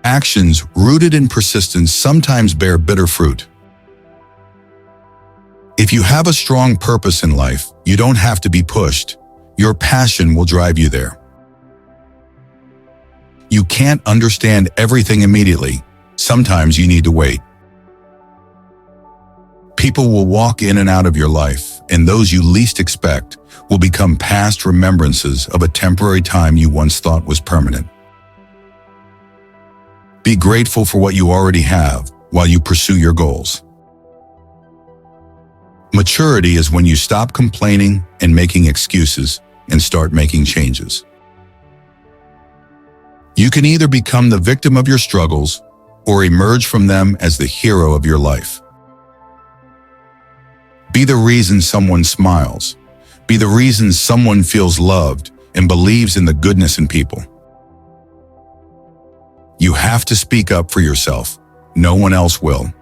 Actions rooted in persistence sometimes bear bitter fruit. If you have a strong purpose in life, you don't have to be pushed. Your passion will drive you there. You can't understand everything immediately. Sometimes you need to wait. People will walk in and out of your life, and those you least expect will become past remembrances of a temporary time you once thought was permanent. Be grateful for what you already have while you pursue your goals. Maturity is when you stop complaining and making excuses and start making changes. You can either become the victim of your struggles or emerge from them as the hero of your life. Be the reason someone smiles. Be the reason someone feels loved and believes in the goodness in people. You have to speak up for yourself. No one else will.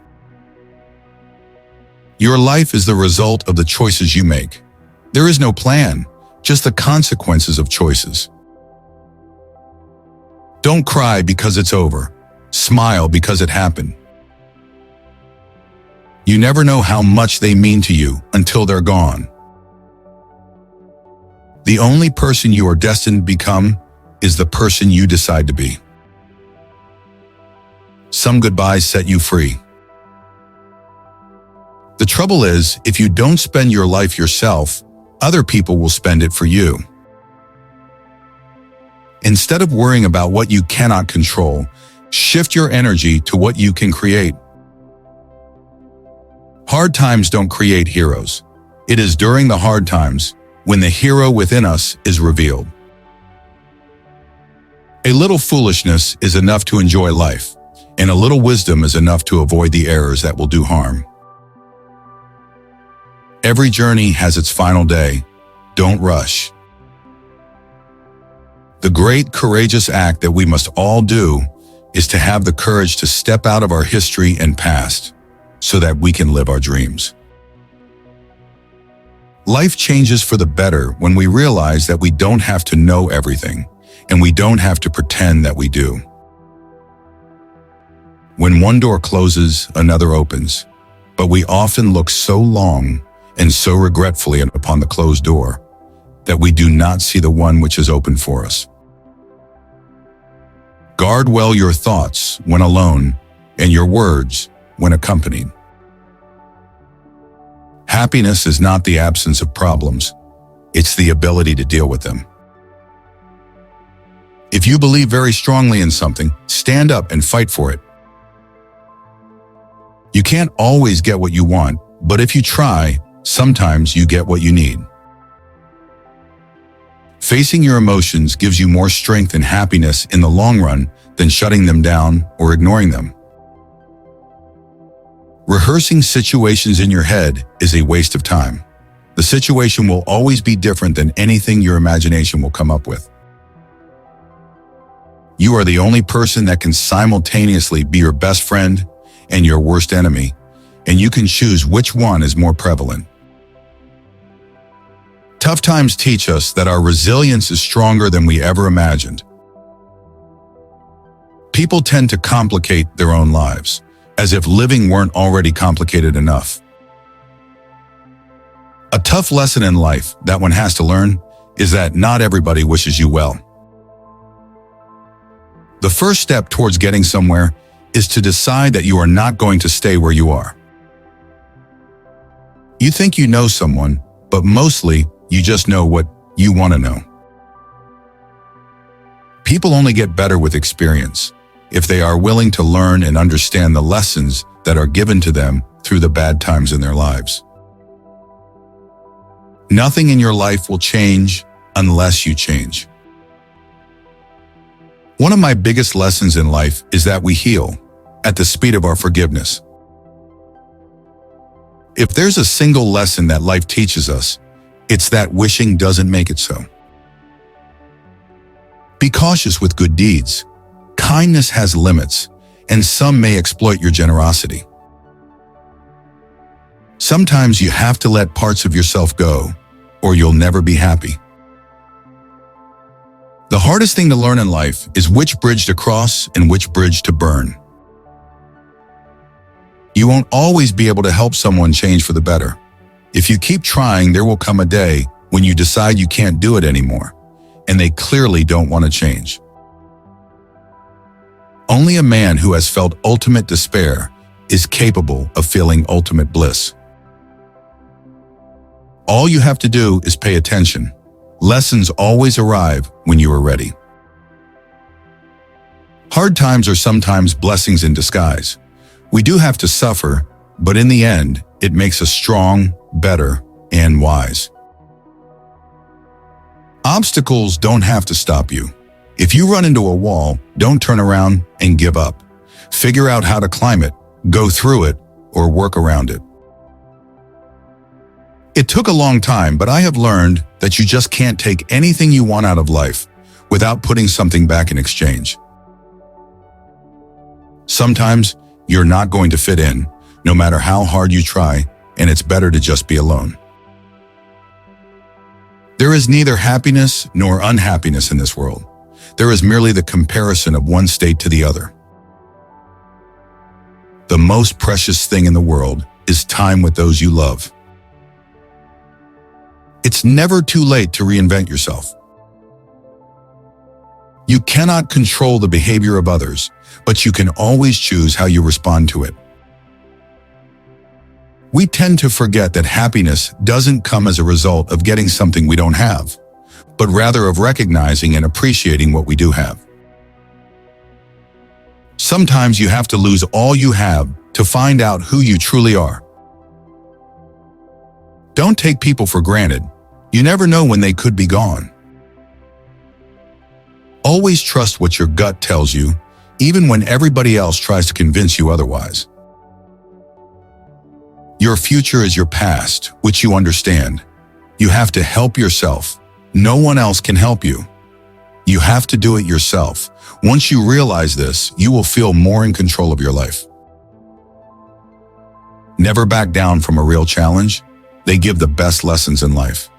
Your life is the result of the choices you make. There is no plan, just the consequences of choices. Don't cry because it's over. Smile because it happened. You never know how much they mean to you until they're gone. The only person you are destined to become is the person you decide to be. Some goodbyes set you free. The trouble is, if you don't spend your life yourself, other people will spend it for you. Instead of worrying about what you cannot control, shift your energy to what you can create. Hard times don't create heroes. It is during the hard times when the hero within us is revealed. A little foolishness is enough to enjoy life, and a little wisdom is enough to avoid the errors that will do harm. Every journey has its final day. Don't rush. The great courageous act that we must all do is to have the courage to step out of our history and past so that we can live our dreams. Life changes for the better when we realize that we don't have to know everything and we don't have to pretend that we do. When one door closes, another opens, but we often look so long and so regretfully upon the closed door that we do not see the one which is open for us. Guard well your thoughts when alone and your words when accompanied. Happiness is not the absence of problems, it's the ability to deal with them. If you believe very strongly in something, stand up and fight for it. You can't always get what you want, but if you try, sometimes you get what you need. Facing your emotions gives you more strength and happiness in the long run than shutting them down or ignoring them. Rehearsing situations in your head is a waste of time. The situation will always be different than anything your imagination will come up with. You are the only person that can simultaneously be your best friend and your worst enemy, and you can choose which one is more prevalent. Tough times teach us that our resilience is stronger than we ever imagined. People tend to complicate their own lives, as if living weren't already complicated enough. A tough lesson in life that one has to learn is that not everybody wishes you well. The first step towards getting somewhere is to decide that you are not going to stay where you are. You think you know someone, but mostly you just know what you want to know. People only get better with experience if they are willing to learn and understand the lessons that are given to them through the bad times in their lives. Nothing in your life will change unless you change. One of my biggest lessons in life is that we heal at the speed of our forgiveness. If there's a single lesson that life teaches us, it's that wishing doesn't make it so. Be cautious with good deeds. Kindness has limits, and some may exploit your generosity. Sometimes you have to let parts of yourself go, or you'll never be happy. The hardest thing to learn in life is which bridge to cross and which bridge to burn. You won't always be able to help someone change for the better. If you keep trying, there will come a day when you decide you can't do it anymore, and they clearly don't want to change. Only a man who has felt ultimate despair is capable of feeling ultimate bliss. All you have to do is pay attention. Lessons always arrive when you are ready. Hard times are sometimes blessings in disguise. We do have to suffer, but in the end, it makes us strong, better, and wise. Obstacles don't have to stop you. If you run into a wall, don't turn around and give up. Figure out how to climb it, go through it, or work around it. It took a long time, but I have learned that you just can't take anything you want out of life without putting something back in exchange. Sometimes you're not going to fit in, no matter how hard you try, and it's better to just be alone. There is neither happiness nor unhappiness in this world. There is merely the comparison of one state to the other. The most precious thing in the world is time with those you love. It's never too late to reinvent yourself. You cannot control the behavior of others, but you can always choose how you respond to it. We tend to forget that happiness doesn't come as a result of getting something we don't have, but rather of recognizing and appreciating what we do have. Sometimes you have to lose all you have to find out who you truly are. Don't take people for granted. You never know when they could be gone. Always trust what your gut tells you, even when everybody else tries to convince you otherwise. Your future is your past, which you understand. You have to help yourself. No one else can help you. You have to do it yourself. Once you realize this, you will feel more in control of your life. Never back down from a real challenge. They give the best lessons in life.